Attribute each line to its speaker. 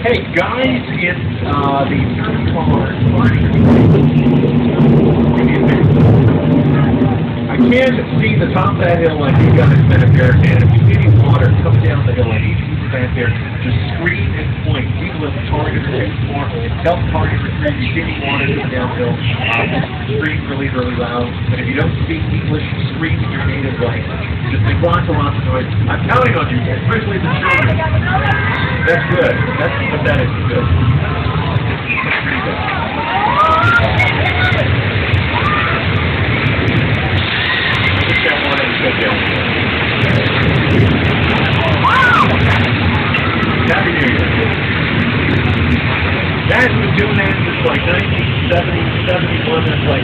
Speaker 1: Hey guys, it's the third caller party. I can't see the top of that hill like you guys been up there, and if you see any water come down the hill, I need you back there to scream and point. People have target more, help target retreat. If you see any water coming downhill, scream really, really loud. And if you don't speak English, scream in your native language. Just make lots and lots of noise. I'm counting on you, especially the children. That's good. That's pathetic. Good. That's pretty good. Put that one and sit down. Happy New Year. Dad's been doing that since like 1970, 71. That's like